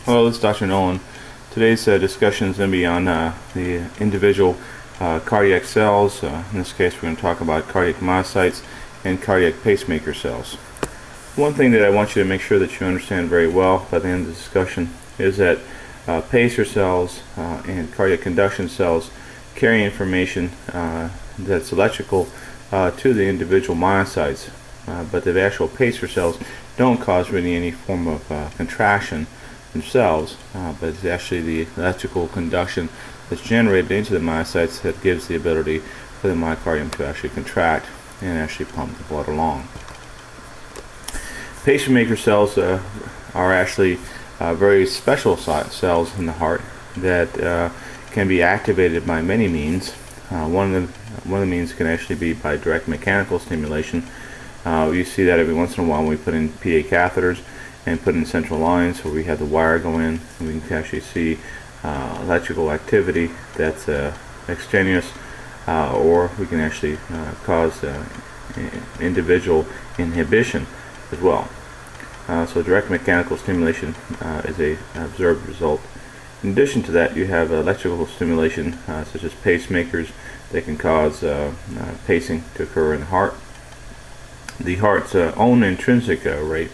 Hello, this is Dr. Nolan. Today's discussion is going to be on the individual cardiac cells. In this case, we're going to talk about cardiac myocytes and cardiac pacemaker cells. One thing that I want you to make sure that you understand very well by the end of the discussion is that pacer cells and cardiac conduction cells carry information that's electrical to the individual myocytes, but the actual pacer cells don't cause really any form of contraction themselves, but it's actually the electrical conduction that's generated into the myocytes that gives the ability for the myocardium to actually contract and actually pump the blood along. Pacemaker cells are actually very special cells in the heart that can be activated by many means. One of the means can actually be by direct mechanical stimulation. You see that every once in a while when we put in PA catheters and put in central lines, where we have the wire go in, and we can actually see electrical activity that's extraneous, or we can actually cause individual inhibition as well. So direct mechanical stimulation is a observed result. In addition to that, you have electrical stimulation such as pacemakers that can cause pacing to occur in the heart. The heart's own intrinsic rate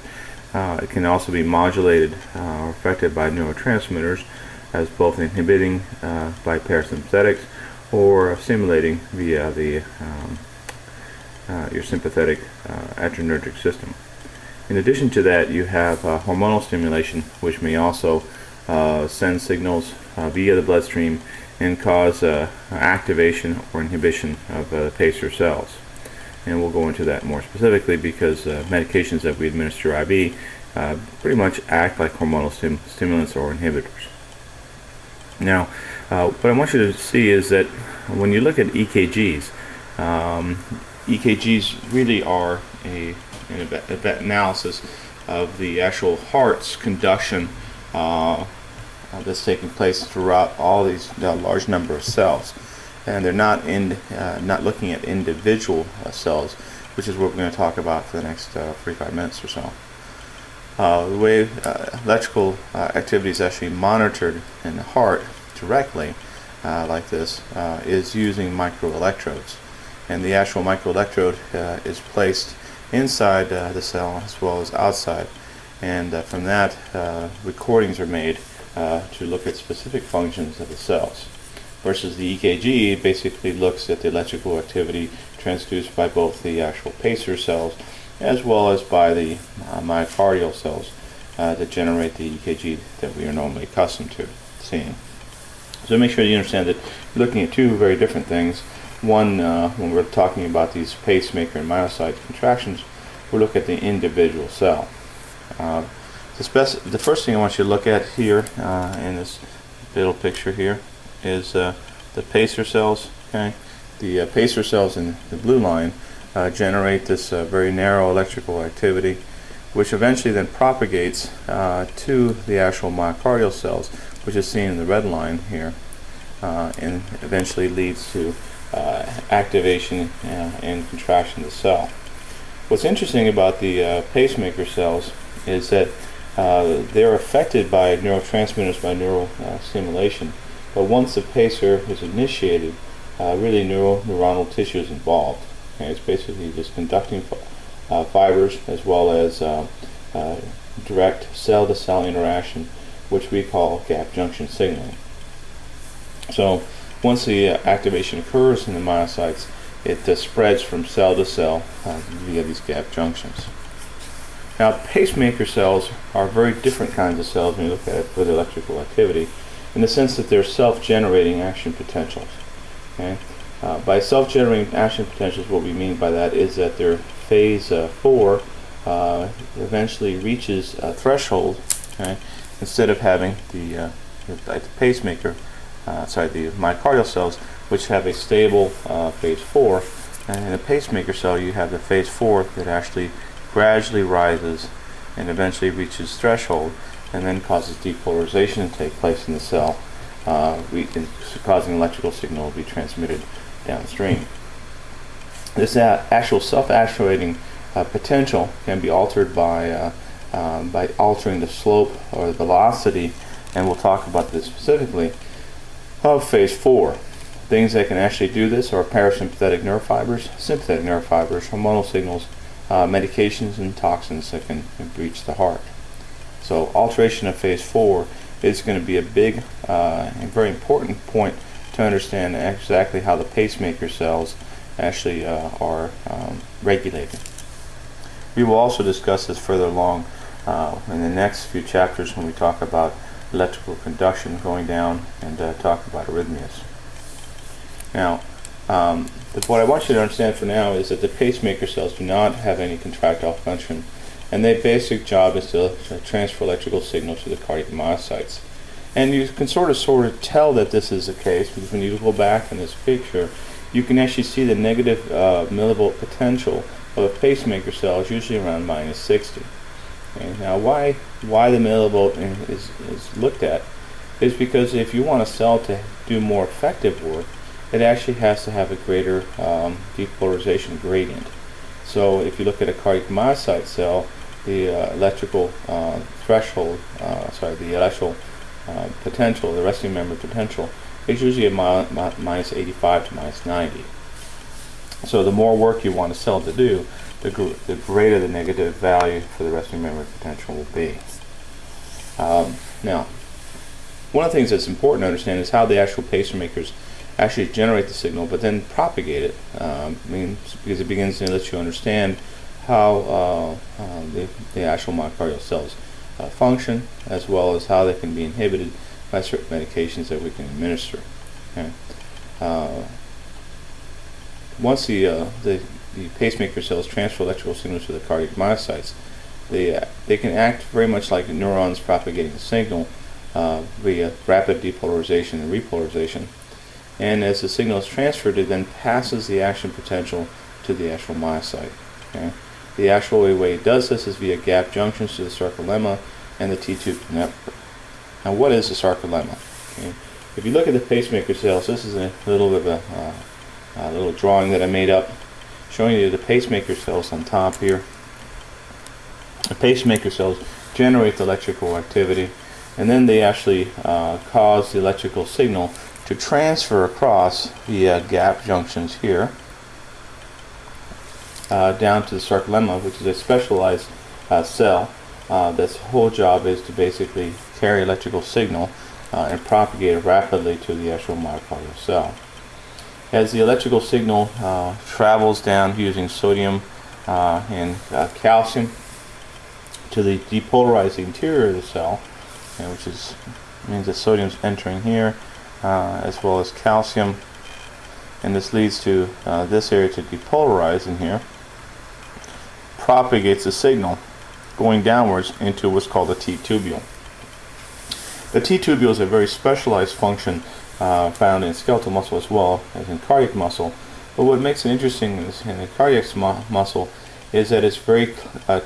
it can also be modulated or affected by neurotransmitters, as both inhibiting by parasympathetics or stimulating via the your sympathetic adrenergic system. In addition to that, you have hormonal stimulation, which may also send signals via the bloodstream and cause activation or inhibition of pacer cells. And we'll go into that more specifically because medications that we administer IV pretty much act like hormonal stimulants or inhibitors. Now, what I want you to see is that when you look at EKGs, EKGs really are an analysis of the actual heart's conduction that's taking place throughout all these large number of cells. And they're not looking at individual cells, which is what we're going to talk about for the next 45 minutes or so. The way electrical activity is actually monitored in the heart directly, like this, is using microelectrodes. And the actual microelectrode is placed inside the cell as well as outside. And from that, recordings are made to look at specific functions of the cells. Versus the EKG basically looks at the electrical activity transduced by both the actual pacer cells as well as by the myocardial cells that generate the EKG that we are normally accustomed to seeing. So make sure you understand that you're looking at two very different things. One, when we're talking about these pacemaker and myocyte contractions, we look at the individual cell. The first thing I want you to look at here in this little picture here is the pacer cells. Okay, the pacer cells in the blue line generate this very narrow electrical activity, which eventually then propagates to the actual myocardial cells, which is seen in the red line here, and eventually leads to activation and contraction of the cell. What's interesting about the pacemaker cells is that they're affected by neurotransmitters, by neural stimulation. But once the pacer is initiated, really neuronal tissue is involved. Okay, it's basically just conducting fibers as well as direct cell-to-cell interaction, which we call gap junction signaling. So once the activation occurs in the myocytes, it spreads from cell to cell via these gap junctions. Now, pacemaker cells are very different kinds of cells when you look at it with electrical activity, in the sense that they're self-generating action potentials. Okay? By self-generating action potentials, what we mean by that is that their phase 4 eventually reaches a threshold. Okay? Instead of having the pacemaker, the myocardial cells, which have a stable phase 4, and in a pacemaker cell you have the phase 4 that actually gradually rises and eventually reaches threshold, and then causes depolarization to take place in the cell, causing electrical signal to be transmitted downstream. This actual self-actuating potential can be altered by by altering the slope or the velocity, and we'll talk about this specifically, of phase 4. Things that can actually do this are parasympathetic nerve fibers, sympathetic nerve fibers, hormonal signals, medications and toxins that can breach the heart. So alteration of phase 4 is going to be a big and very important point to understand exactly how the pacemaker cells actually are regulated. We will also discuss this further along in the next few chapters when we talk about electrical conduction going down and talk about arrhythmias. Now, what I want you to understand for now is that the pacemaker cells do not have any contractile function, and their basic job is to transfer electrical signal to the cardiac myocytes. And you can sort of tell that this is the case because when you go back in this picture, you can actually see the negative millivolt potential of a pacemaker cell is usually around -60. Okay, now why the millivolt is looked at is because if you want a cell to do more effective work, it actually has to have a greater depolarization gradient. So if you look at a cardiac myocyte cell, the electrical threshold, the electrical potential, the resting membrane potential, is usually at -85 to -90. So the more work you want a cell to do, the greater the negative value for the resting membrane potential will be. Now, one of the things that's important to understand is how the actual pacemakers actually generate the signal, but then propagate it. Because it begins to let you understand how the actual myocardial cells function, as well as how they can be inhibited by certain medications that we can administer. Okay. Once the pacemaker cells transfer electrical signals to the cardiac myocytes, they can act very much like neurons propagating the signal via rapid depolarization and repolarization. And as the signal is transferred, it then passes the action potential to the actual myocyte. Okay? The actual way it does this is via gap junctions to the sarcolemma and the T-tubule network. Now, what is the sarcolemma? Okay? If you look at the pacemaker cells, this is a little bit of a little drawing that I made up showing you the pacemaker cells on top here. The pacemaker cells generate the electrical activity, and then they actually cause the electrical signal to transfer across the gap junctions here down to the sarcolemma, which is a specialized cell that's whole job is to basically carry electrical signal and propagate it rapidly to the actual myocardial cell. As the electrical signal travels down using sodium and calcium to the depolarized interior of the cell, which means that sodium is entering here, as well as calcium, and this leads to this area to depolarize in here, propagates the signal going downwards into what's called the T-tubule. The T-tubule is a very specialized function found in skeletal muscle as well as in cardiac muscle, but what makes it interesting in the cardiac muscle is that it's very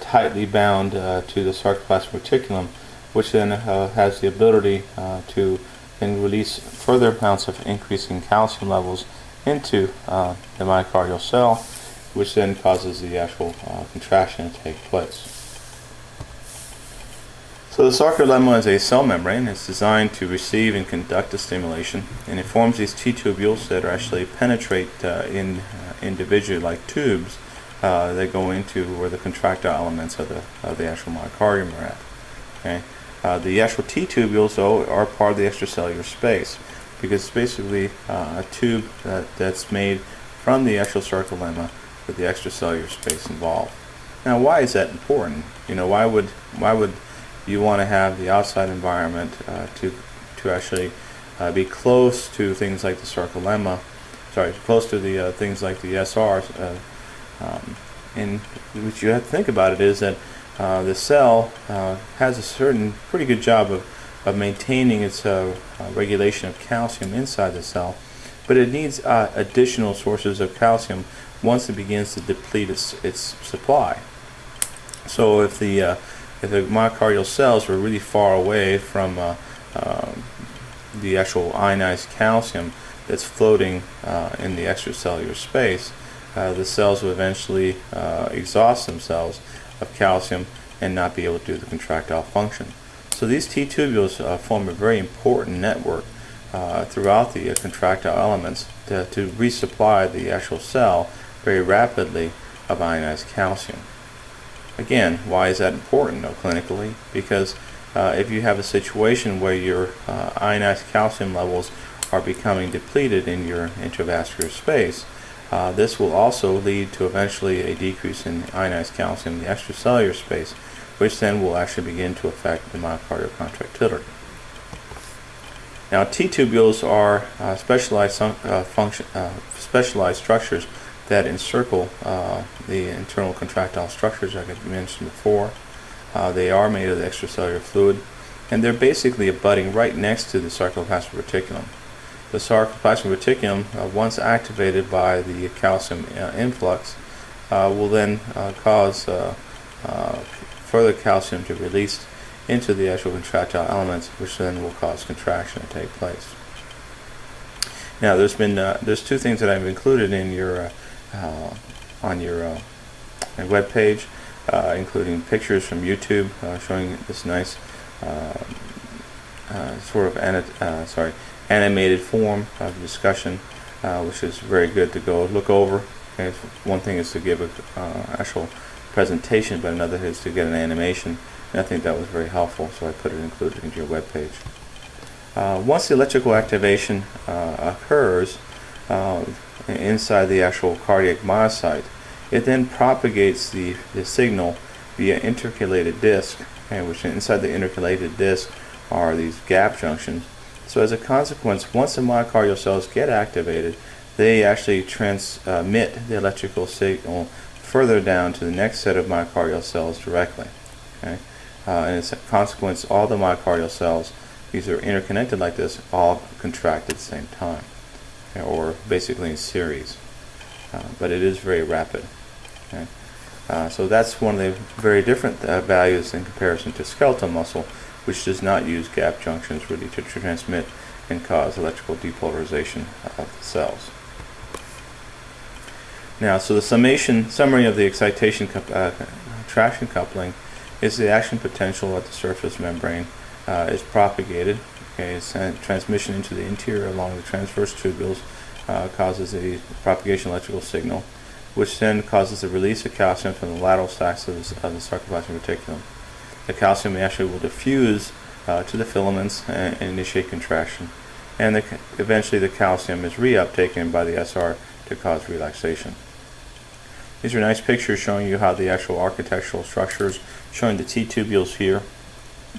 tightly bound to the sarcoplasmic reticulum, which then has the ability to then release further amounts of increasing calcium levels into the myocardial cell, which then causes the actual contraction to take place. So the sarcolemma is a cell membrane. It's designed to receive and conduct the stimulation, and it forms these T-tubules that actually penetrate individually like tubes that go into where the contractile elements of the actual myocardium are at. Okay. The actual T-tubules, though, are part of the extracellular space because it's basically a tube that's made from the actual sarcolemma with the extracellular space involved. Now, why is that important? Why would you want to have the outside environment to actually be close to things like the sarcolemma, close to the things like the SRs? And what you have to think about it is that the cell has a certain pretty good job of maintaining its regulation of calcium inside the cell, but it needs additional sources of calcium once it begins to deplete its supply. So if the myocardial cells were really far away from the actual ionized calcium that's floating in the extracellular space, the cells will eventually exhaust themselves of calcium and not be able to do the contractile function. So these T-tubules form a very important network throughout the contractile elements to resupply the actual cell very rapidly of ionized calcium. Again, why is that important clinically? Because if you have a situation where your ionized calcium levels are becoming depleted in your intravascular space, this will also lead to eventually a decrease in ionized calcium in the extracellular space, which then will actually begin to affect the myocardial contractility. Now, T-tubules are specialized structures that encircle the internal contractile structures, like I mentioned before. They are made of the extracellular fluid, and they're basically abutting right next to the sarcoplasmic reticulum. The sarcoplasmic reticulum, once activated by the calcium influx, will then cause further calcium to be released into the actual contractile elements, which then will cause contraction to take place. Now, there's two things that I've included in your on your web page, including pictures from YouTube showing this nice sort of animated form of discussion, which is very good to go look over. Okay, one thing is to give an actual presentation, but another is to get an animation, and I think that was very helpful, so I put it included into your web page. Once the electrical activation occurs inside the actual cardiac myocyte, it then propagates the signal via intercalated disc, which inside the intercalated disc are these gap junctions. So as a consequence, once the myocardial cells get activated, they actually transmit the electrical signal further down to the next set of myocardial cells directly. Okay? And as a consequence, all the myocardial cells, these are interconnected like this, all contract at the same time, or basically in series. But it is very rapid. Okay? So that's one of the very different values in comparison to skeletal muscle, which does not use gap junctions really to transmit and cause electrical depolarization of the cells. Now, so the summary of the excitation traction coupling is the action potential at the surface membrane is propagated. Okay, transmission into the interior along the transverse tubules causes a propagation electrical signal, which then causes the release of calcium from the lateral sacs of the sarcoplasmic reticulum. The calcium actually will diffuse to the filaments and initiate contraction, and eventually the calcium is reuptaken by the SR to cause relaxation. These are nice pictures showing you how the actual architectural structures, showing the T-tubules here.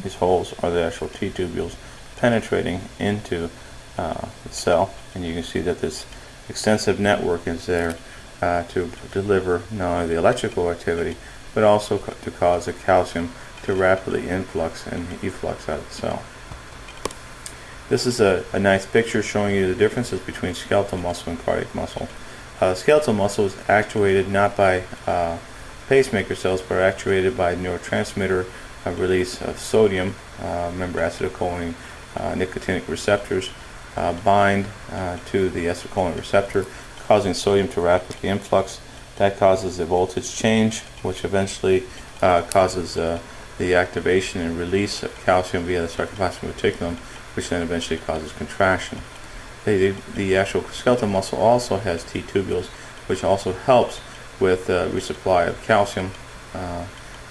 These holes are the actual T-tubules penetrating into the cell, and you can see that this extensive network is there to deliver not only the electrical activity, but also to cause the calcium to rapidly influx and efflux out of the cell. This is a nice picture showing you the differences between skeletal muscle and cardiac muscle. Skeletal muscle is actuated not by pacemaker cells, but are actuated by neurotransmitter release of sodium. Remember, acetylcholine nicotinic receptors bind to the acetylcholine receptor, causing sodium to rapidly influx. That causes a voltage change, which eventually causes the activation and release of calcium via the sarcoplasmic reticulum, which then eventually causes contraction. The actual skeletal muscle also has T-tubules, which also helps with resupply of calcium.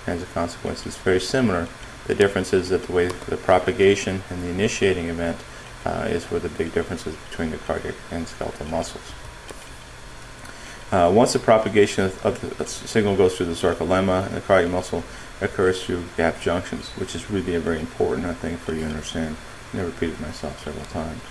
As a consequence, it's very similar. The difference is that the way the propagation and the initiating event is where the big difference is between the cardiac and skeletal muscles. Once the propagation of the signal goes through the sarcolemma, the cardiac muscle occurs through gap junctions, which is really a very important thing for you to understand. I repeated myself several times.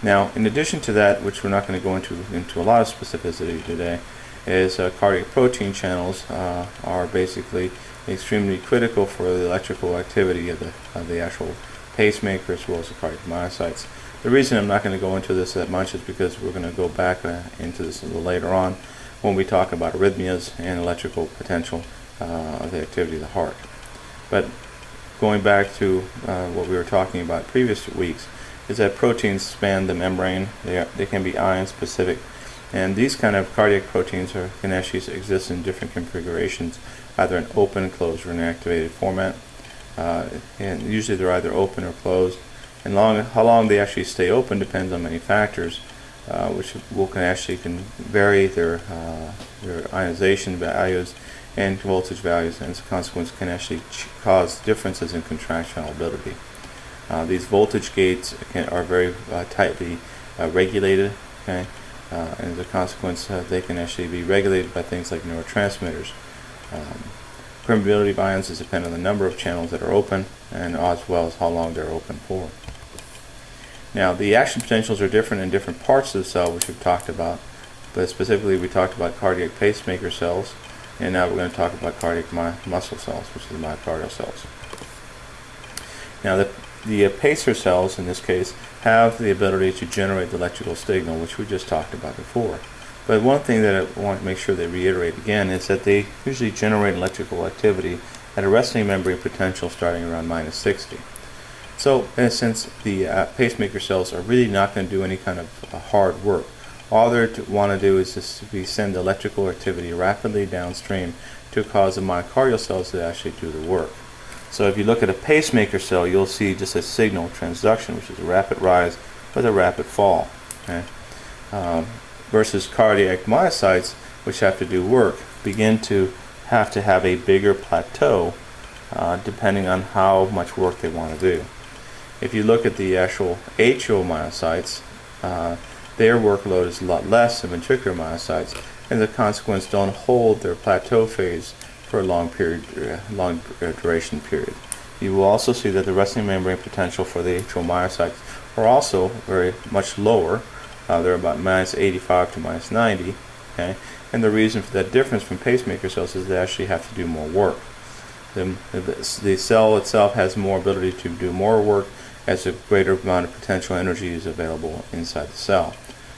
Now, in addition to that, which we're not going to go into a lot of specificity today, is cardiac protein channels are basically extremely critical for the electrical activity of the actual pacemaker as well as the cardiac myocytes. The reason I'm not going to go into this that much is because we're going to go back into this a little later on when we talk about arrhythmias and electrical potential of the activity of the heart. But going back to what we were talking about previous weeks, is that proteins span the membrane. They can be ion specific, and these kind of cardiac proteins can actually exist in different configurations either an open, closed, or inactivated format. And usually they're either open or closed. And how long they actually stay open depends on many factors, which can vary their ionization values and voltage values, and as a consequence can actually cause differences in contractional ability. These voltage gates are very tightly regulated, okay? And as a consequence they can actually be regulated by things like neurotransmitters. Permeability of ions is dependent on the number of channels that are open, and as well as how long they're open for. Now, the action potentials are different in different parts of the cell, which we've talked about, but specifically we talked about cardiac pacemaker cells, and now we're going to talk about cardiac muscle cells, which is the myocardial cells. Now, the pacer cells, in this case, have the ability to generate the electrical signal, which we just talked about before. But one thing that I want to make sure they reiterate again is that they usually generate electrical activity at a resting membrane potential starting around -60. So, in a sense, the pacemaker cells are really not going to do any kind of hard work. All they want to do is just send electrical activity rapidly downstream to cause the myocardial cells to actually do the work. So if you look at a pacemaker cell, you'll see just a signal transduction, which is a rapid rise with a rapid fall. Okay? Versus cardiac myocytes, which have to do work, begin to have a bigger plateau depending on how much work they want to do. If you look at the actual atrial myocytes, their workload is a lot less than ventricular myocytes, and as a consequence don't hold their plateau phase for a long duration period. You will also see that the resting membrane potential for the atrial myocytes are also very much lower. They're about -85 to -90. Okay? And the reason for that difference from pacemaker cells is they actually have to do more work. The cell itself has more ability to do more work as a greater amount of potential energy is available inside the cell.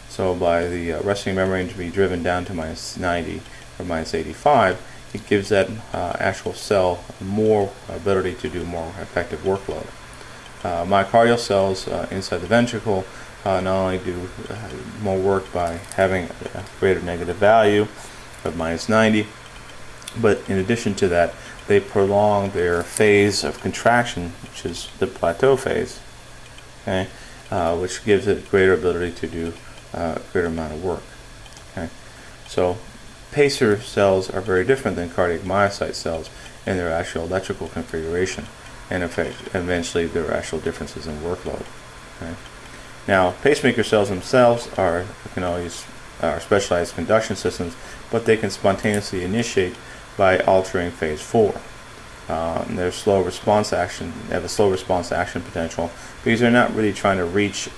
So by the resting membrane to be driven down to -90 or -85, it gives that actual cell more ability to do more effective workload. Myocardial cells inside the ventricle not only do more work by having a greater negative value of -90, but in addition to that, they prolong their phase of contraction, which is the plateau phase, okay, which gives it greater ability to do a greater amount of work. Okay. So pacer cells are very different than cardiac myocyte cells in their actual electrical configuration, and eventually their actual differences in workload. Okay. Now, pacemaker cells themselves are specialized conduction systems, but they can spontaneously initiate by altering phase 4. They have a slow response action potential because they're not really trying to reach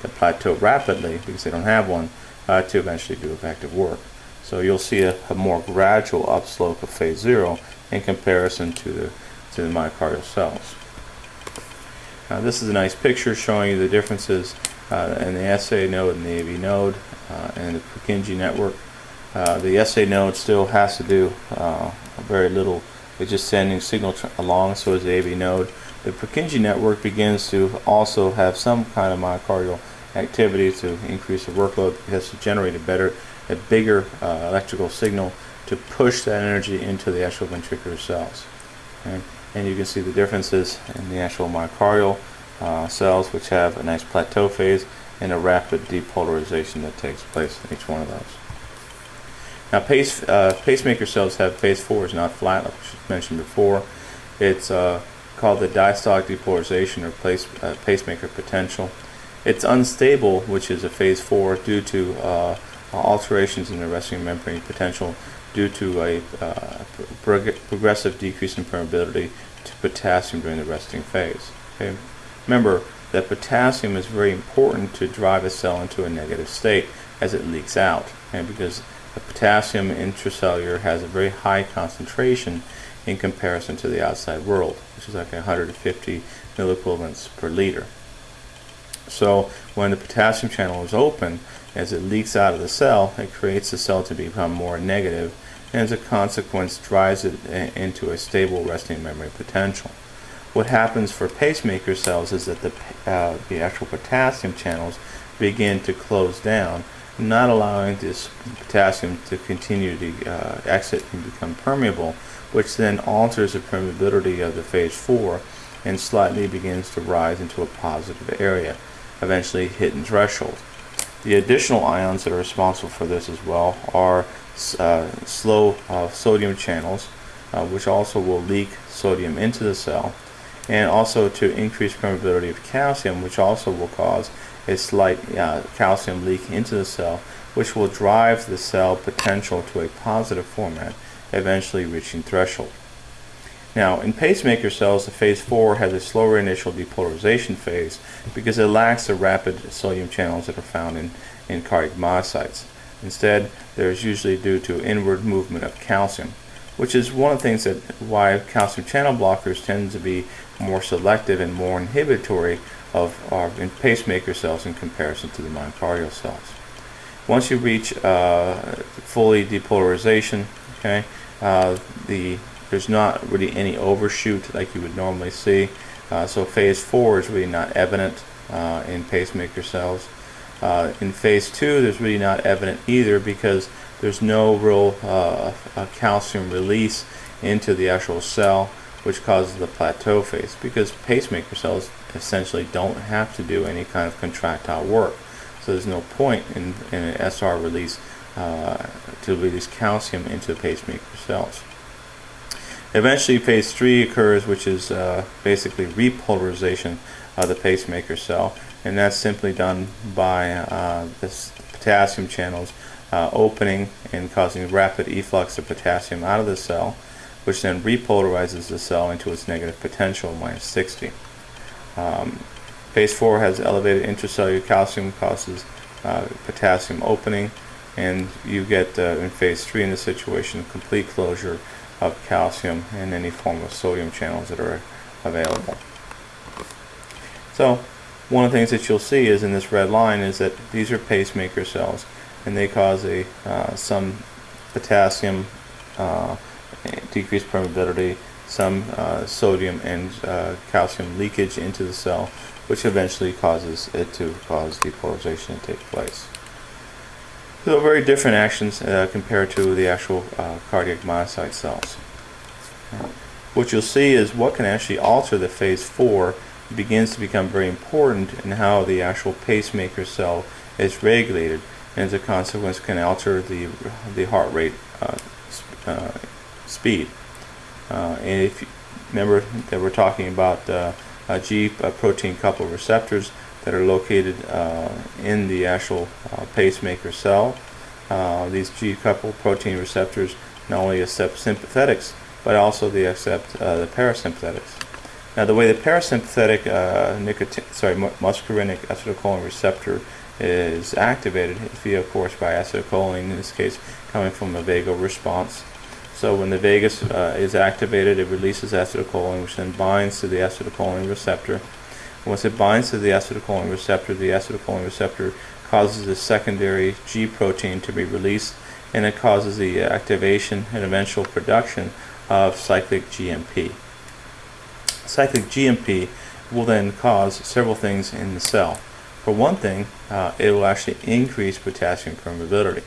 the plateau rapidly because they don't have one to eventually do effective work. So you'll see a more gradual upslope of phase 0 in comparison to the myocardial cells. Now this is a nice picture showing you the differences in the SA node and the AV node and the Purkinje network. The SA node still has to do very little. It's just sending signal along, so is the AV node. The Purkinje network begins to also have some kind of myocardial activity to increase the workload. It has to generate a bigger electrical signal to push that energy into the actual ventricular cells. Okay? And you can see the differences in the actual myocardial cells, which have a nice plateau phase and a rapid depolarization that takes place in each one of those. Now, pacemaker cells have phase 4 is not flat, like I mentioned before. It's called the diastolic depolarization or pacemaker potential. It's unstable, which is a phase 4, due to alterations in the resting membrane potential due to a progressive decrease in permeability to potassium during the resting phase. Okay? Remember that potassium is very important to drive a cell into a negative state as it leaks out, okay? Because the potassium intracellular has a very high concentration in comparison to the outside world, which is like 150 milliequivalents per liter. So when the potassium channel is open, as it leaks out of the cell, it creates the cell to become more negative, and as a consequence drives it into a stable resting membrane potential. What happens for pacemaker cells is that the actual potassium channels begin to close down not allowing this potassium to continue to exit and become permeable, which then alters the permeability of the phase 4 and slightly begins to rise into a positive area, eventually hitting threshold. The additional ions that are responsible for this as well are slow sodium channels, which also will leak sodium into the cell, and also to increase permeability of calcium, which also will cause a slight calcium leak into the cell, which will drive the cell potential to a positive format, eventually reaching threshold. Now, in pacemaker cells, the phase 4 has a slower initial depolarization phase because it lacks the rapid sodium channels that are found in cardiac myocytes. Instead, there is usually due to inward movement of calcium, which is one of the things that why calcium channel blockers tend to be more selective and more inhibitory in pacemaker cells in comparison to the myocardial cells. Once you reach fully depolarization, okay, there's not really any overshoot like you would normally see. So phase 4 is really not evident in pacemaker cells. In phase 2, there's really not evident either because there's no real calcium release into the actual cell, which causes the plateau phase, because pacemaker cells essentially don't have to do any kind of contractile work. So there's no point in an SR release to release calcium into the pacemaker cells. Eventually, phase 3 occurs, which is basically repolarization of the pacemaker cell, and that's simply done by this potassium channels opening and causing rapid efflux of potassium out of the cell, which then repolarizes the cell into its negative potential, -60. Phase 4 has elevated intracellular calcium, causes potassium opening, and you get in phase 3 in this situation complete closure of calcium and any form of sodium channels that are available. So one of the things that you'll see is in this red line is that these are pacemaker cells, and they cause some potassium decreased permeability, some sodium and calcium leakage into the cell, which eventually causes it to cause depolarization to take place. So very different actions compared to the actual cardiac myocyte cells. What you'll see is what can actually alter the phase 4 begins to become very important in how the actual pacemaker cell is regulated, and as a consequence can alter the heart rate speed. And if you remember that we're talking about G protein coupled receptors that are located in the actual pacemaker cell. These G-coupled protein receptors not only accept sympathetics, but also they accept the parasympathetics. Now, the way the parasympathetic muscarinic acetylcholine receptor is activated is via, of course, by acetylcholine, in this case coming from a vagal response. So when the vagus is activated, it releases acetylcholine, which then binds to the acetylcholine receptor. Once it binds to the acetylcholine receptor causes the secondary G protein to be released, and it causes the activation and eventual production of cyclic GMP. Cyclic GMP will then cause several things in the cell. For one thing, it will actually increase potassium permeability.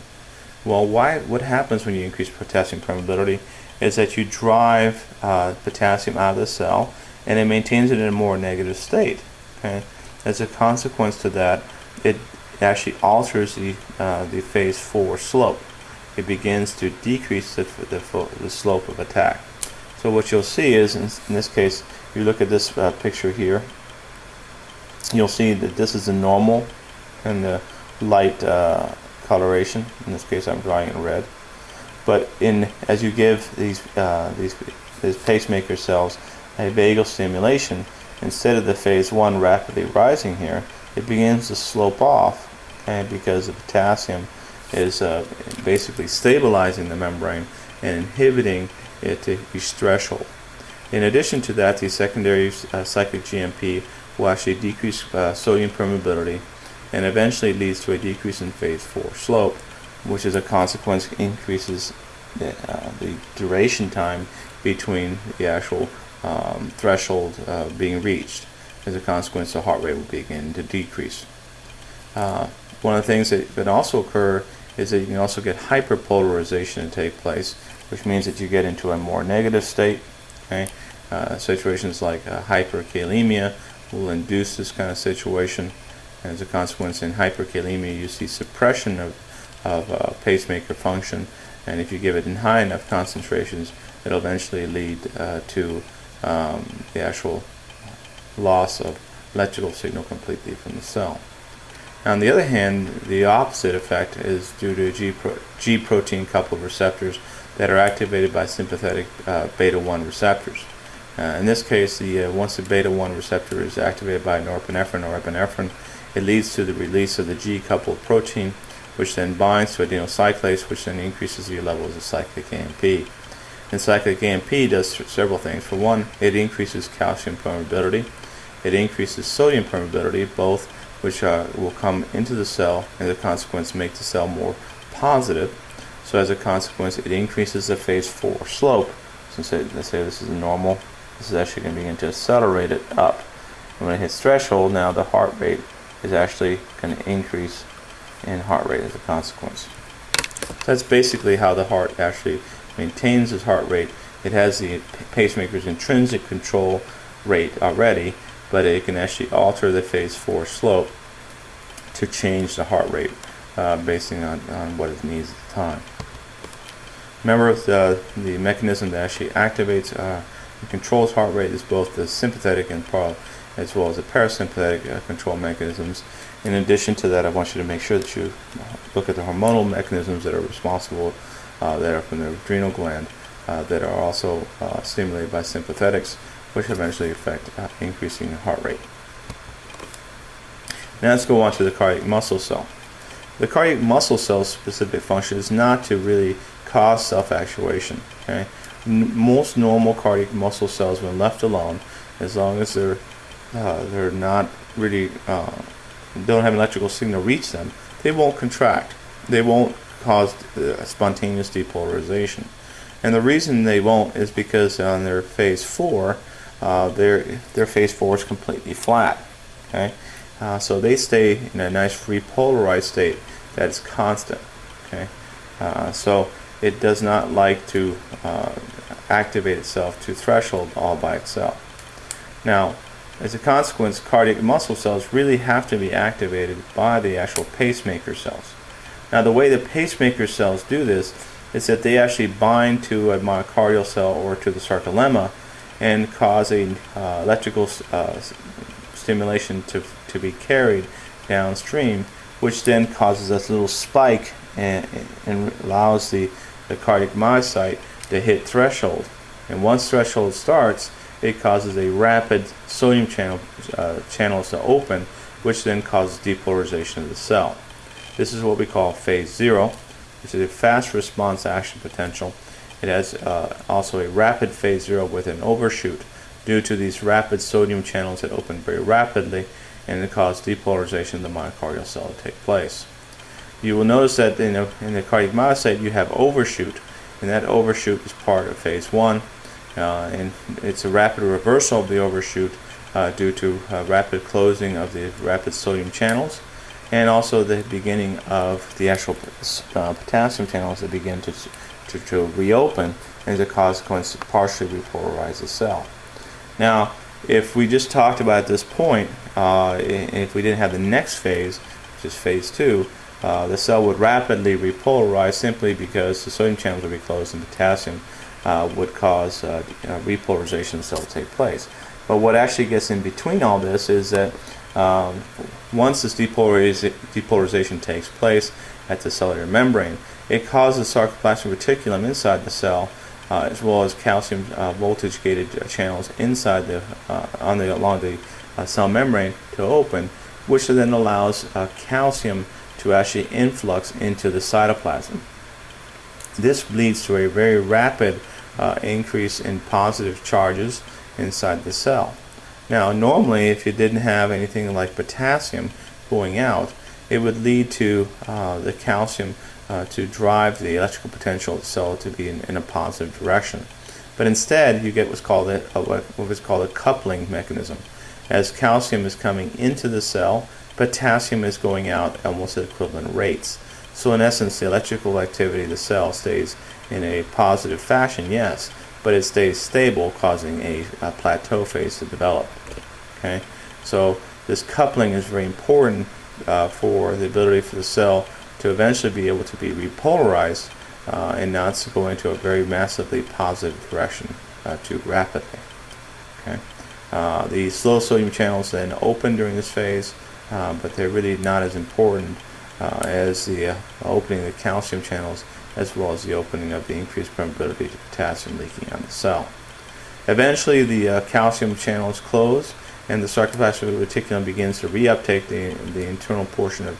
Well, what happens when you increase potassium permeability is that you drive potassium out of the cell, and it maintains it in a more negative state. Okay? As a consequence to that, it actually alters the phase 4 slope. It begins to decrease the slope of attack. So what you'll see is, in this case, you look at this picture here, you'll see that this is the normal and the light coloration. In this case, I'm drawing in red. But as you give these pacemaker cells a vagal stimulation, instead of the phase 1 rapidly rising here, it begins to slope off, and because the potassium is basically stabilizing the membrane and inhibiting it to reach threshold. In addition to that, the secondary cyclic GMP will actually decrease sodium permeability, and eventually leads to a decrease in phase 4 slope, which as a consequence increases the duration time between the actual threshold being reached. As a consequence, the heart rate will begin to decrease. One of the things that can also occur is that you can also get hyperpolarization to take place, which means that you get into a more negative state. Okay? Situations like hyperkalemia will induce this kind of situation. As a consequence, in hyperkalemia, you see suppression of pacemaker function, and if you give it in high enough concentrations, it'll eventually lead to the actual loss of electrical signal completely from the cell. Now, on the other hand, the opposite effect is due to G protein coupled receptors that are activated by sympathetic beta 1 receptors. In this case, once the beta 1 receptor is activated by norepinephrine or epinephrine, it leads to the release of the G coupled protein, which then binds to adenocyclase, which then increases the levels of cyclic AMP. And cyclic AMP does several things. For one, it increases calcium permeability, it increases sodium permeability, both which will come into the cell and as a consequence make the cell more positive. So as a consequence, it increases the phase 4 slope. Since let's say this is normal, this is actually going to begin to accelerate it up. And when it hits threshold, now the heart rate is actually going to increase in heart rate as a consequence. So that's basically how the heart actually maintains its heart rate. It has the pacemaker's intrinsic control rate already, but it can actually alter the phase 4 slope to change the heart rate based on what it needs at the time. Remember, the mechanism that actually activates and controls heart rate is both the sympathetic and as well as the parasympathetic control mechanisms. In addition to that, I want you to make sure that you look at the hormonal mechanisms that are responsible, that are from the adrenal gland, that are also stimulated by sympathetics, which eventually affect increasing the heart rate. Now let's go on to the cardiac muscle cell. The cardiac muscle cell's specific function is not to really cause self-actuation. Okay? Most normal cardiac muscle cells, when left alone, as long as they're not really don't have an electrical signal reach them, they won't contract. They won't cause spontaneous depolarization. And the reason they won't is because on their phase 4, their phase 4 is completely flat. Okay, so they stay in a nice repolarized state that's constant. Okay, so it does not like to activate itself to threshold all by itself. Now, as a consequence, cardiac muscle cells really have to be activated by the actual pacemaker cells. Now, the way the pacemaker cells do this is that they actually bind to a myocardial cell or to the sarcolemma and cause a electrical stimulation to be carried downstream, which then causes a little spike and allows the cardiac myocyte to hit threshold. And once threshold starts, it causes a rapid sodium channels to open, which then causes depolarization of the cell. This is what we call phase 0, which is a fast response action potential. It has also a rapid phase 0 with an overshoot due to these rapid sodium channels that open very rapidly and it causes depolarization of the myocardial cell to take place. You will notice that in the cardiac myocyte you have overshoot, and that overshoot is part of phase 1. And it's a rapid reversal of the overshoot due to rapid closing of the rapid sodium channels, and also the beginning of the actual potassium channels that begin to reopen, and as a consequence partially repolarize the cell. Now, if we just talked about at this point, if we didn't have the next phase, which is phase 2, the cell would rapidly repolarize simply because the sodium channels would be closed and potassium would cause repolarization of the cell to take place. But what actually gets in between all this is that once this depolarization takes place at the cellular membrane, it causes sarcoplasmic reticulum inside the cell, as well as calcium voltage-gated channels inside along the cell membrane to open, which then allows calcium to actually influx into the cytoplasm. This leads to a very rapid increase in positive charges inside the cell. Now, normally, if you didn't have anything like potassium going out, it would lead to the calcium to drive the electrical potential of the cell to be in a positive direction. But instead, you get what's called a coupling mechanism. As calcium is coming into the cell, potassium is going out almost at equivalent rates. So in essence, the electrical activity of the cell stays in a positive fashion, yes, but it stays stable, causing a plateau phase to develop. Okay, so this coupling is very important for the ability for the cell to eventually be able to be repolarized and not to go into a very massively positive direction too rapidly. Okay, the slow sodium channels then open during this phase, but they're really not as important as the opening of the calcium channels, as well as the opening of the increased permeability to potassium leaking on the cell. Eventually the calcium channels close and the sarcoplasmic reticulum begins to reuptake the internal portion of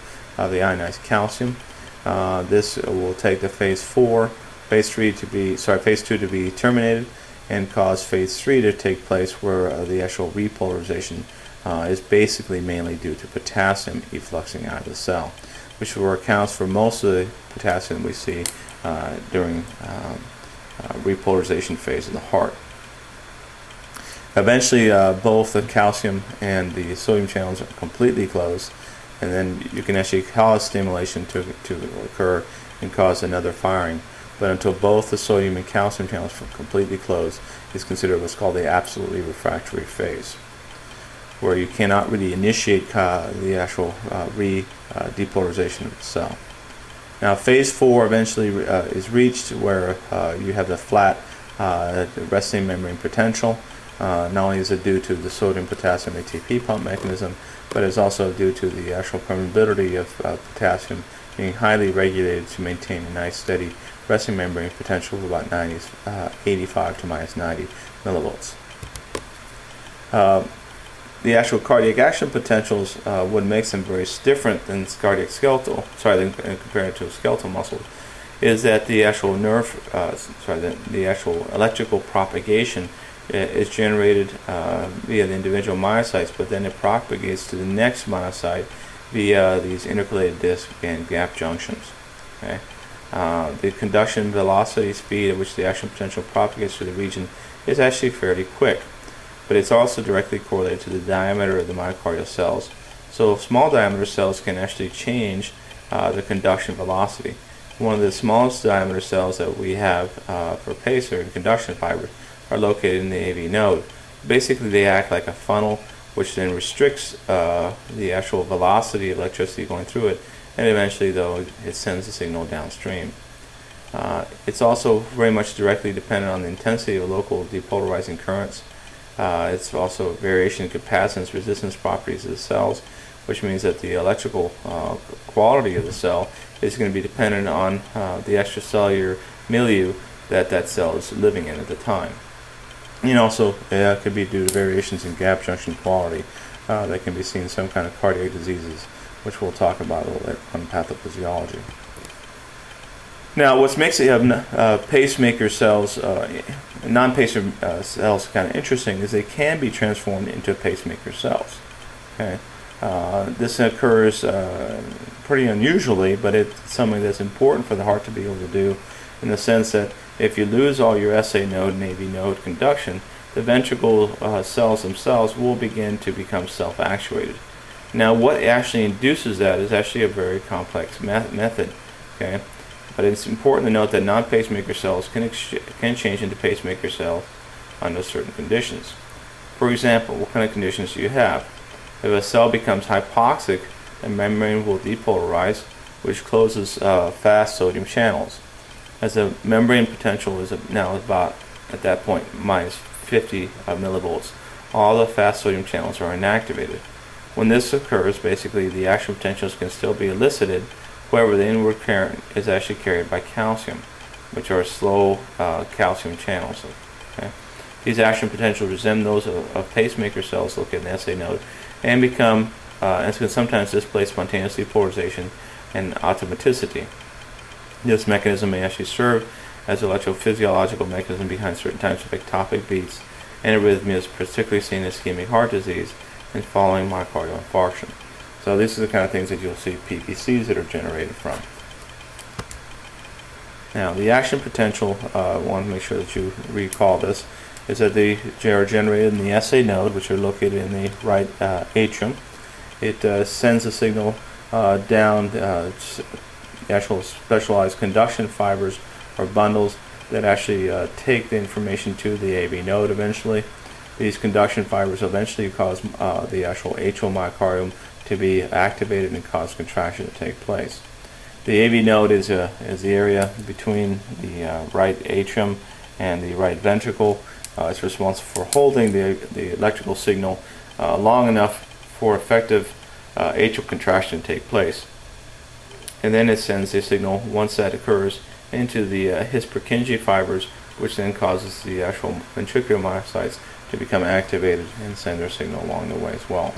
the ionized calcium. This will take the phase 2 to be terminated and cause phase 3 to take place, where the actual repolarization is basically mainly due to potassium effluxing out of the cell, which accounts for most of the potassium we see during repolarization phase of the heart. Eventually, both the calcium and the sodium channels are completely closed, and then you can actually cause stimulation to occur and cause another firing. But until both the sodium and calcium channels are completely closed, is considered what's called the absolutely refractory phase, where you cannot really initiate the actual depolarization of the cell. Now, phase 4 eventually is reached, where you have the flat resting membrane potential. Not only is it due to the sodium-potassium ATP pump mechanism, but it's also due to the actual permeability of potassium being highly regulated to maintain a nice steady resting membrane potential of about 85 to minus 90 millivolts. The actual cardiac action potentials, what makes them very different than compared to skeletal muscles, is that the actual the actual electrical propagation is generated via the individual myocytes, but then it propagates to the next myocyte via these intercalated disc and gap junctions. Okay? The conduction velocity speed at which the action potential propagates to the region is actually fairly quick, but it's also directly correlated to the diameter of the myocardial cells. So small diameter cells can actually change the conduction velocity. One of the smallest diameter cells that we have for pacer and conduction fibers are located in the AV node. Basically, they act like a funnel, which then restricts the actual velocity of electricity going through it, and eventually, though, it sends the signal downstream. It's also very much directly dependent on the intensity of local depolarizing currents. It's also variation in capacitance resistance properties of the cells, which means that the electrical quality of the cell is going to be dependent on the extracellular milieu that cell is living in at the time. And also, it could be due to variations in gap junction quality that can be seen in some kind of cardiac diseases, which we'll talk about a little bit on pathophysiology. Now, what makes pacemaker cells, non-pacer cells, kind of interesting is they can be transformed into pacemaker cells. Okay, this occurs pretty unusually, but it's something that's important for the heart to be able to do, in the sense that if you lose all your SA node and AV node conduction, the ventricle cells themselves will begin to become self-actuated. Now, what actually induces that is actually a very complex method. Okay, but it's important to note that non-pacemaker cells can change into pacemaker cells under certain conditions. For example, what kind of conditions do you have? If a cell becomes hypoxic, the membrane will depolarize, which closes fast sodium channels. As the membrane potential is now about, at that point, minus 50 millivolts, all the fast sodium channels are inactivated. When this occurs, basically the action potentials can still be elicited. However, the inward current is actually carried by calcium, which are slow calcium channels. Okay? These action potentials resemble those of pacemaker cells located in the SA node and become, and can sometimes display spontaneous depolarization and automaticity. This mechanism may actually serve as an electrophysiological mechanism behind certain types of ectopic beats and arrhythmias, particularly seen in ischemic heart disease and following myocardial infarction. So these are the kind of things that you'll see PVCs that are generated from. Now, the action potential, I want to make sure that you recall this, is that they are generated in the SA node, which are located in the right atrium, it sends a signal down the actual specialized conduction fibers or bundles that actually take the information to the AV node eventually. These conduction fibers eventually cause the actual atrial myocardium to be activated and cause contraction to take place. The AV node is the area between the right atrium and the right ventricle. It's responsible for holding the electrical signal long enough for effective atrial contraction to take place. And then it sends the signal, once that occurs, into the his Purkinje fibers, which then causes the actual ventricular myocytes to become activated and send their signal along the way as well.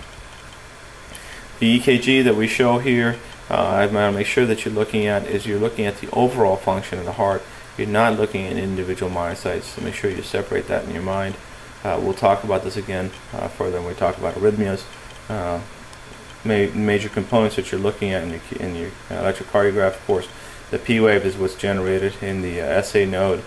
The EKG that we show here, I want to make sure that you're looking at the overall function of the heart. You're not looking at individual myocytes, so make sure you separate that in your mind. We'll talk about this again further when we talk about arrhythmias. Major components that you're looking at in your electrocardiograph, of course, the P wave is what's generated in the SA node,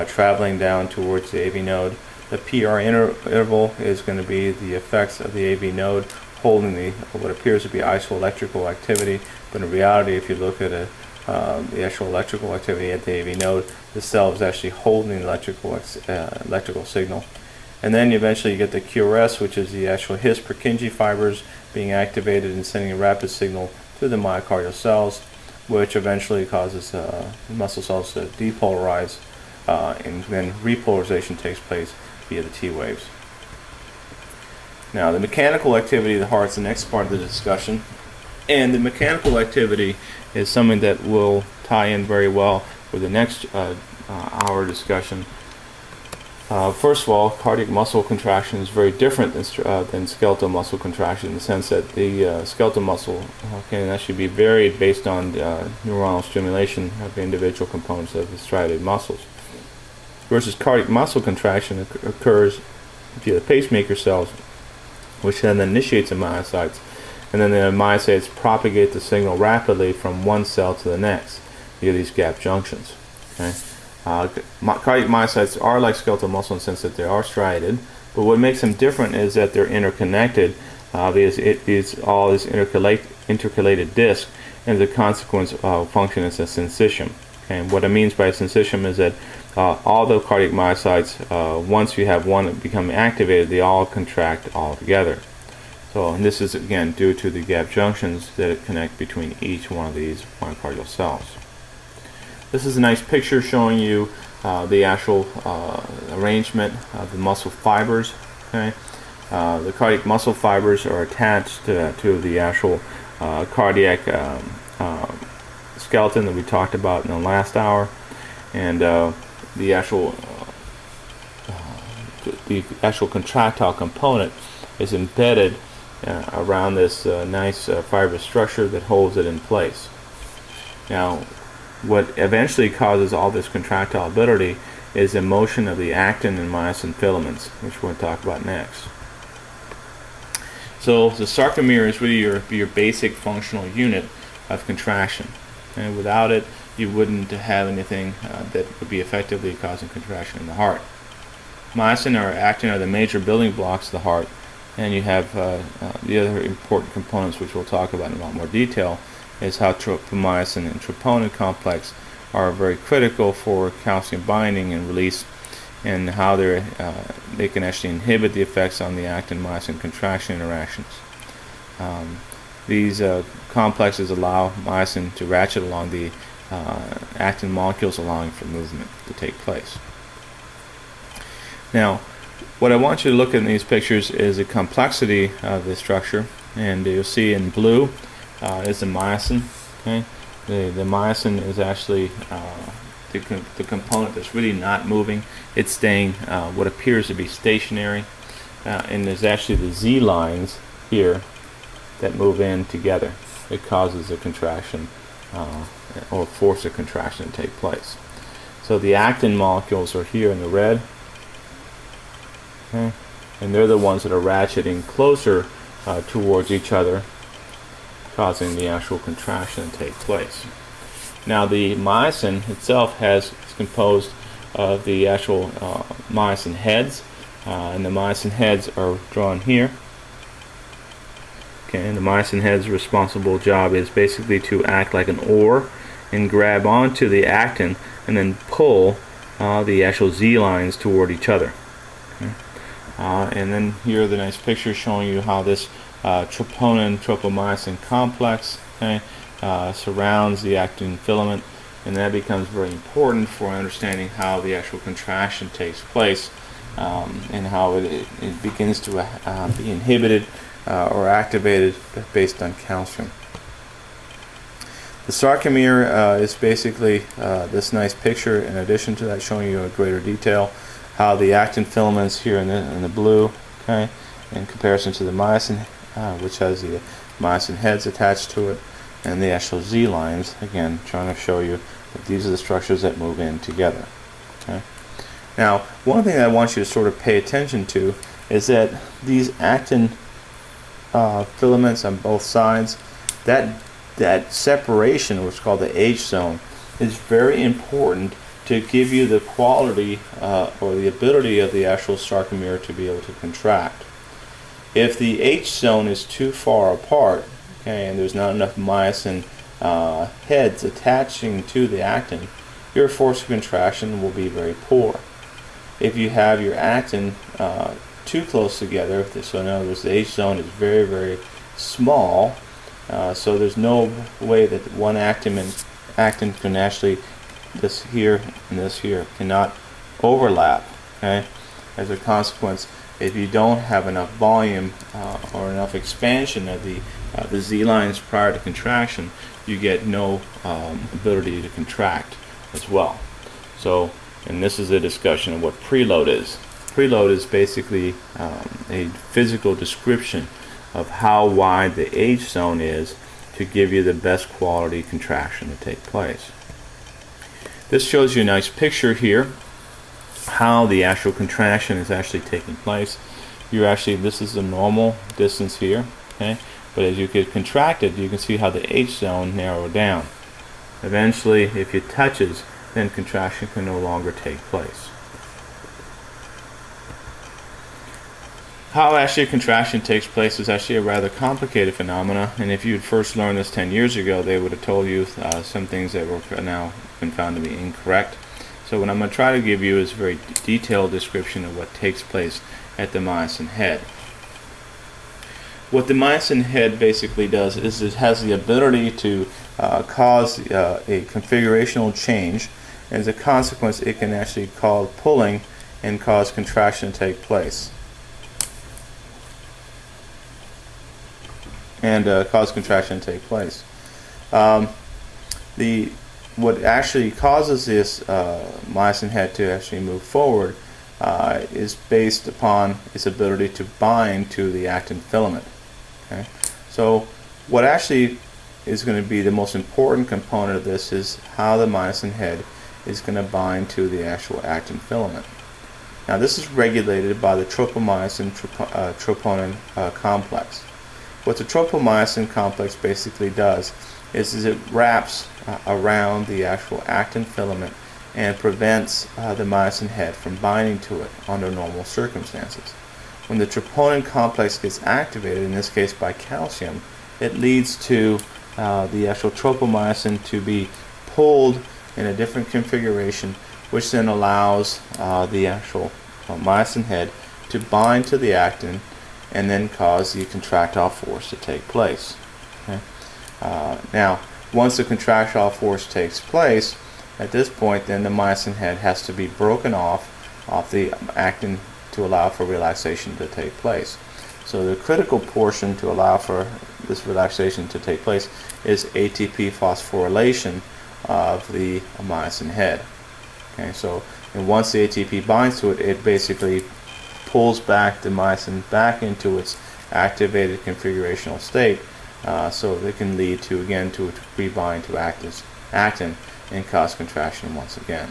traveling down towards the AV node. The PR interval is going to be the effects of the AV node holding what appears to be isoelectrical activity, but in reality, if you look at the actual electrical activity at the AV node, the cell is actually holding the electrical signal. And then eventually you get the QRS, which is the actual his Purkinje fibers being activated and sending a rapid signal to the myocardial cells, which eventually causes muscle cells to depolarize, and then repolarization takes place via the T waves. Now, the mechanical activity of the heart is the next part of the discussion, and the mechanical activity is something that will tie in very well with the next hour discussion. First of all, cardiac muscle contraction is very different than skeletal muscle contraction in the sense that the skeletal muscle can actually be varied based on neuronal stimulation of the individual components of the striated muscles. Versus cardiac muscle contraction occurs via the pacemaker cells, which then initiates the myocytes, and then the myocytes propagate the signal rapidly from one cell to the next via these gap junctions. Okay? Cardiac myocytes are like skeletal muscle in the sense that they are striated, but what makes them different is that they're interconnected because all this intercalated disc, and the consequence function is a syncytium. Okay? And what it means by a syncytium is that all the cardiac myocytes, once you have one become activated, they all contract all together. So, and this is again due to the gap junctions that connect between each one of these myocardial cells. This is a nice picture showing you the actual arrangement of the muscle fibers. Okay, the cardiac muscle fibers are attached to the actual cardiac skeleton that we talked about in the last hour, and the actual contractile component is embedded around this nice fibrous structure that holds it in place. Now, what eventually causes all this contractile ability is the motion of the actin and myosin filaments, which we're going to talk about next. So the sarcomere is really your basic functional unit of contraction, and without it you wouldn't have anything that would be effectively causing contraction in the heart. Myosin or actin are the major building blocks of the heart, and you have the other important components, which we'll talk about in a lot more detail, is how tropomyosin and troponin complex are very critical for calcium binding and release, and how they can actually inhibit the effects on the actin-myosin contraction interactions. These complexes allow myosin to ratchet along the actin molecules, allowing for movement to take place. Now, what I want you to look at in these pictures is the complexity of the structure, and you'll see in blue is the myosin. Okay, the myosin is actually the component that's really not moving. It's staying what appears to be stationary, and there's actually the Z lines here that move in together. It causes a contraction or force a contraction to take place. So the actin molecules are here in the red, okay, and they're the ones that are ratcheting closer towards each other, causing the actual contraction to take place. Now, the myosin itself is composed of the actual myosin heads, and the myosin heads are drawn here. Okay, and the myosin head's responsible job is basically to act like an oar and grab onto the actin and then pull the actual Z lines toward each other. Okay. And then here are the nice pictures showing you how this troponin-tropomyosin complex, okay, surrounds the actin filament, and that becomes very important for understanding how the actual contraction takes place, and how it begins to be inhibited or activated based on calcium. The sarcomere is basically this nice picture, in addition to that, showing you in greater detail how the actin filaments here in the blue, okay, in comparison to the myosin, which has the myosin heads attached to it, and the actual Z lines, again trying to show you that these are the structures that move in together. Okay. Now, one thing I want you to sort of pay attention to is that these actin filaments on both sides, that separation, what's called the H zone, is very important to give you the quality or the ability of the actual sarcomere to be able to contract. If the H zone is too far apart, okay, and there's not enough myosin heads attaching to the actin, your force of contraction will be very poor. If you have your actin too close together, so in other words the H zone is very, very small, so there's no way that one actin can actually, this here and this here cannot overlap. Okay? As a consequence, if you don't have enough volume or enough expansion of the Z lines prior to contraction, you get no ability to contract as well. So, and this is a discussion of what preload is. Preload is basically a physical description of how wide the H zone is to give you the best quality contraction to take place. This shows you a nice picture here how the actual contraction is actually taking place. This is the normal distance here, okay? But as you get contracted, you can see how the H zone narrowed down. Eventually, if it touches, then contraction can no longer take place. How actually contraction takes place is actually a rather complicated phenomena, and if you had first learned this 10 years ago, they would have told you some things that were now been found to be incorrect. So what I'm going to try to give you is a very detailed description of what takes place at the myosin head. What the myosin head basically does is it has the ability to cause a configurational change, and as a consequence it can actually cause pulling and cause contraction to take place. What actually causes this myosin head to actually move forward is based upon its ability to bind to the actin filament. Okay? So what actually is going to be the most important component of this is how the myosin head is going to bind to the actual actin filament. Now this is regulated by the tropomyosin troponin complex. What the tropomyosin complex basically does is it wraps around the actual actin filament and prevents the myosin head from binding to it under normal circumstances. When the troponin complex gets activated, in this case by calcium, it leads to the actual tropomyosin to be pulled in a different configuration, which then allows the actual myosin head to bind to the actin and then cause the contractile force to take place. Okay? Now, once the contractile force takes place, at this point then the myosin head has to be broken off the actin to allow for relaxation to take place. So the critical portion to allow for this relaxation to take place is ATP phosphorylation of the myosin head. Okay, so and once the ATP binds to it, it basically pulls back the myosin back into its activated configurational state, so it can lead to again to rebind to actin and cause contraction once again.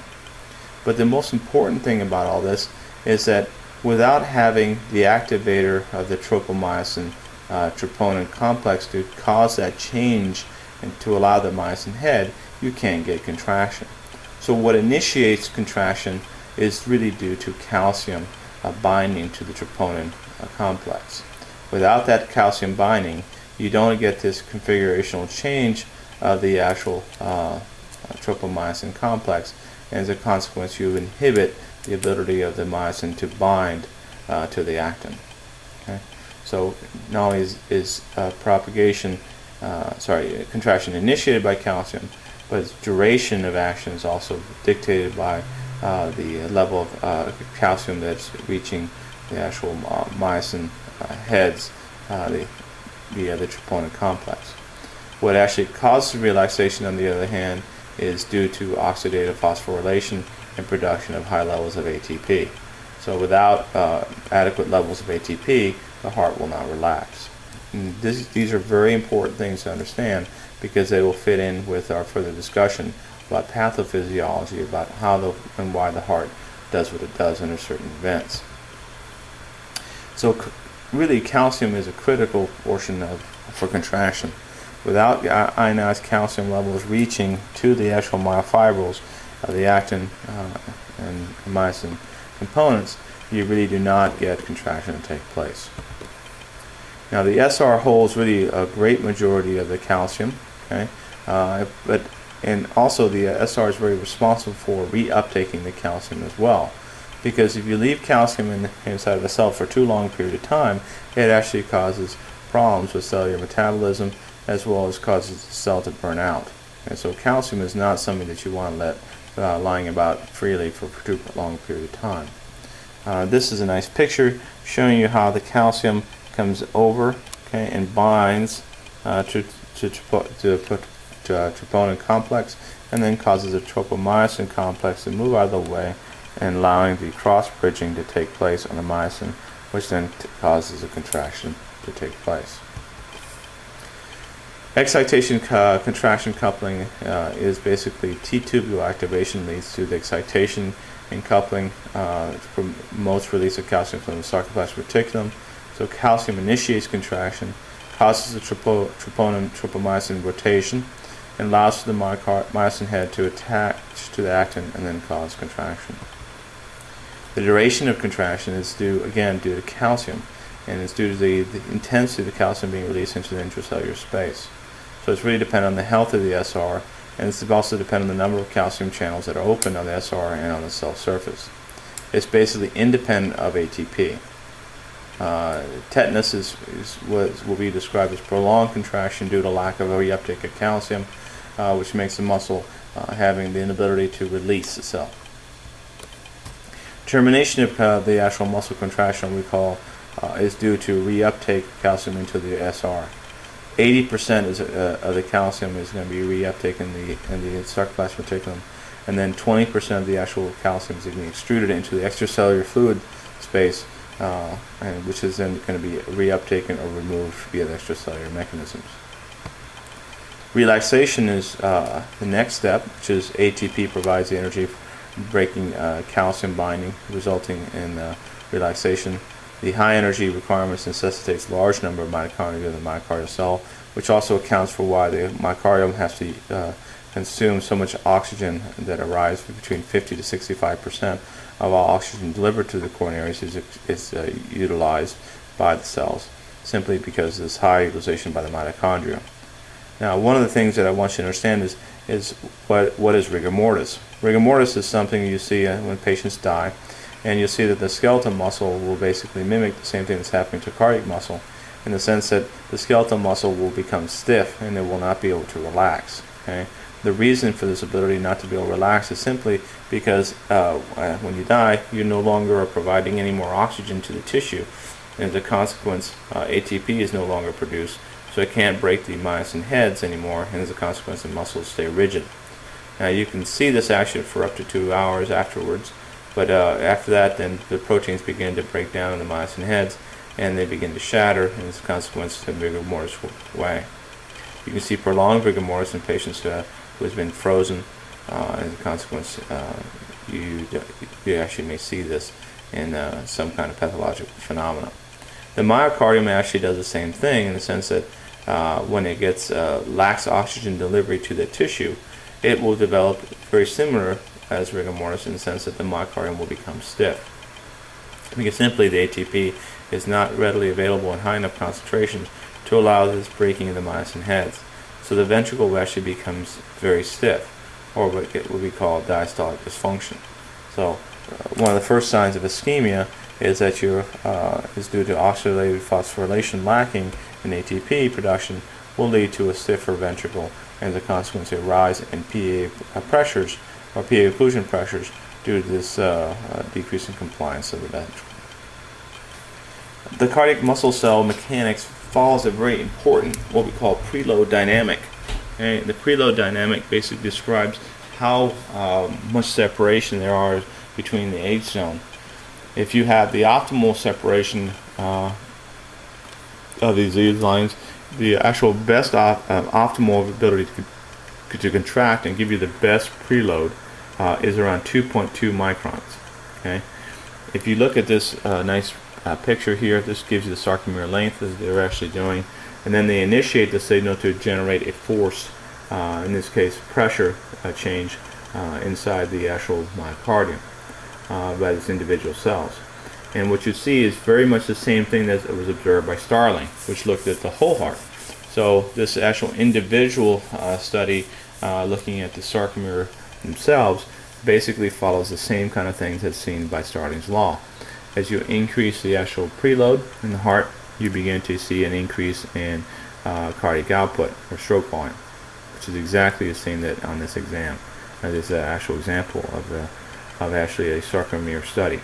But the most important thing about all this is that without having the activator of the tropomyosin troponin complex to cause that change and to allow the myosin head, you can't get contraction. So what initiates contraction is really due to calcium binding to the troponin complex. Without that calcium binding, you don't get this configurational change of the actual tropomyosin complex, and as a consequence you inhibit the ability of the myosin to bind to the actin. Okay? So not only is contraction initiated by calcium, but its duration of action is also dictated by the level of calcium that's reaching the actual myosin heads, the troponin complex. What actually causes relaxation, on the other hand, is due to oxidative phosphorylation and production of high levels of ATP. So without adequate levels of ATP, the heart will not relax. These are very important things to understand because they will fit in with our further discussion about pathophysiology, about how and why the heart does what it does under certain events. So really, calcium is a critical portion for contraction. Without ionized calcium levels reaching to the actual myofibrils, the actin and myosin components, you really do not get contraction to take place. Now the SR holds really a great majority of the calcium, okay? And also the SR is very responsible for reuptaking the calcium as well. Because if you leave calcium inside of a cell for too long a period of time, it actually causes problems with cellular metabolism, as well as causes the cell to burn out. And so calcium is not something that you want to let lying about freely for too long a period of time. This is a nice picture showing you how the calcium comes over, okay, and binds to troponin complex, and then causes a tropomyosin complex to move out of the way, and allowing the cross-bridging to take place on the myosin, which then causes a contraction to take place. Excitation contraction coupling is basically T-tubule activation leads to the excitation and coupling, promotes release of calcium from the sarcoplasmic reticulum. So calcium initiates contraction, causes the tropomyosin rotation, and allows the myosin head to attach to the actin and then cause contraction. The duration of contraction is due to calcium, and it's due to the intensity of the calcium being released into the intracellular space. So it's really dependent on the health of the SR, and it's also dependent on the number of calcium channels that are open on the SR and on the cell surface. It's basically independent of ATP. Tetanus is what will be described as prolonged contraction due to lack of a reuptake of calcium, which makes the muscle having the inability to release itself. Termination of the actual muscle contraction we call is due to reuptake of calcium into the SR. 80% of the calcium is going to be reuptaken in the sarcoplasmic reticulum, and then 20% of the actual calcium is going to be extruded into the extracellular fluid space, and which is then going to be reuptaken or removed via the extracellular mechanisms. Relaxation is the next step, which is ATP provides the energy for breaking calcium binding, resulting in relaxation. The high energy requirements necessitates a large number of mitochondria in the myocardial cell, which also accounts for why the myocardium has to consume so much oxygen that arrives between 50 to 65% of all oxygen delivered to the coronaries is utilized by the cells, simply because of this high utilization by the mitochondria. Now, one of the things that I want you to understand is what is rigor mortis. Rigor mortis is something you see when patients die, and you'll see that the skeletal muscle will basically mimic the same thing that's happening to cardiac muscle, in the sense that the skeletal muscle will become stiff and it will not be able to relax. Okay? The reason for this ability not to be able to relax is simply because when you die, you no longer are providing any more oxygen to the tissue, and as a consequence, ATP is no longer produced, so it can't break the myosin heads anymore, and as a consequence, the muscles stay rigid. Now, you can see this action for up to 2 hours afterwards, but after that, then the proteins begin to break down in the myosin heads, and they begin to shatter, and as a consequence, the rigor mortis way. You can see prolonged rigor mortis in patients who has been frozen. As a consequence, you actually may see this in some kind of pathological phenomena. The myocardium actually does the same thing in the sense that when it gets lacks oxygen delivery to the tissue, it will develop very similar as rigor mortis in the sense that the myocardium will become stiff. Because simply the ATP is not readily available in high enough concentrations to allow this breaking of the myosin heads. So the ventricle actually becomes very stiff, or what we call diastolic dysfunction. So one of the first signs of ischemia is that is due to oxidative phosphorylation lacking in ATP production, will lead to a stiffer ventricle, and as a consequence a rise in PA pressures or PA occlusion pressures due to this decrease in compliance of the ventricle. The cardiac muscle cell mechanics follows a very important what we call preload dynamic. Okay? The preload dynamic basically describes how much separation there are between the age zone. If you have the optimal separation of these lead lines, the actual best optimal ability to contract and give you the best preload is around 2.2 microns. Okay, if you look at this nice picture here, this gives you the sarcomere length that they're actually doing, and then they initiate the signal to generate a force, in this case pressure change inside the actual myocardium by these individual cells. And what you see is very much the same thing that was observed by Starling, which looked at the whole heart. So this actual individual study looking at the sarcomere themselves basically follows the same kind of things as seen by Starling's law. As you increase the actual preload in the heart, you begin to see an increase in cardiac output or stroke volume, which is exactly the same that on this exam. This is an actual example of actually a sarcomere study.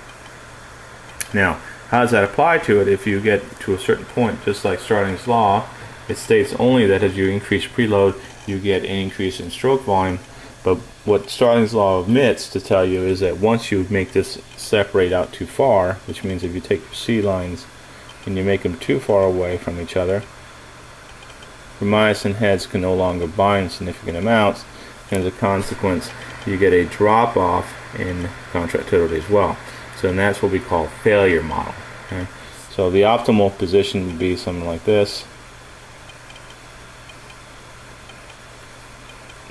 Now, how does that apply to it? If you get to a certain point, just like Starling's law, it states only that as you increase preload, you get an increase in stroke volume. But what Starling's law omits to tell you is that once you make this separate out too far, which means if you take your C lines and you make them too far away from each other, your myosin heads can no longer bind significant amounts, and as a consequence, you get a drop off in contractility as well. So and that's what we call failure model. Okay? So the optimal position would be something like this.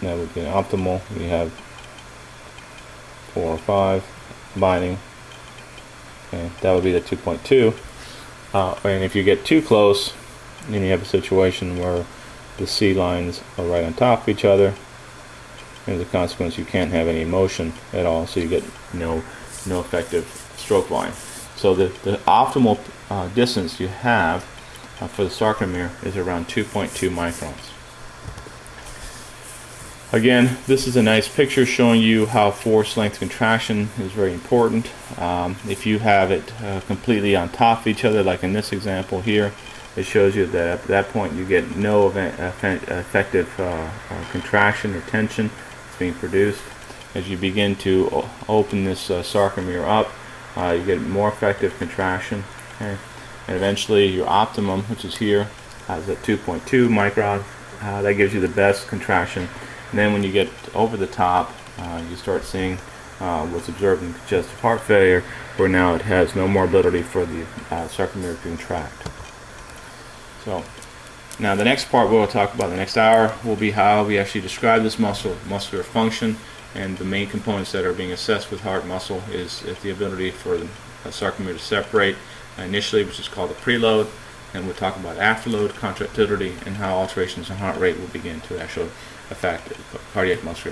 That would be an optimal. We have 4 or 5 binding. Okay, that would be the 2.2. And if you get too close, then you have a situation where the C lines are right on top of each other. And as a consequence, you can't have any motion at all, so you get no effective stroke volume. So the optimal distance you have for the sarcomere is around 2.2 microns. Again, this is a nice picture showing you how force length contraction is very important. If you have it completely on top of each other, like in this example here, it shows you that at that point you get no effective contraction or tension being produced. As you begin to open this sarcomere up, you get more effective contraction. Okay? And eventually your optimum, which is here, is at 2.2 micron. That gives you the best contraction. And then when you get over the top, you start seeing what's observed in congestive heart failure, where now it has no more ability for the sarcomere to contract. So now the next part we'll talk about the next hour will be how we actually describe this muscular function, and the main components that are being assessed with heart muscle is the ability for the sarcomere to separate initially, which is called the preload, and we'll talk about afterload, contractility, and how alterations in heart rate will begin to actually affect cardiac muscular function.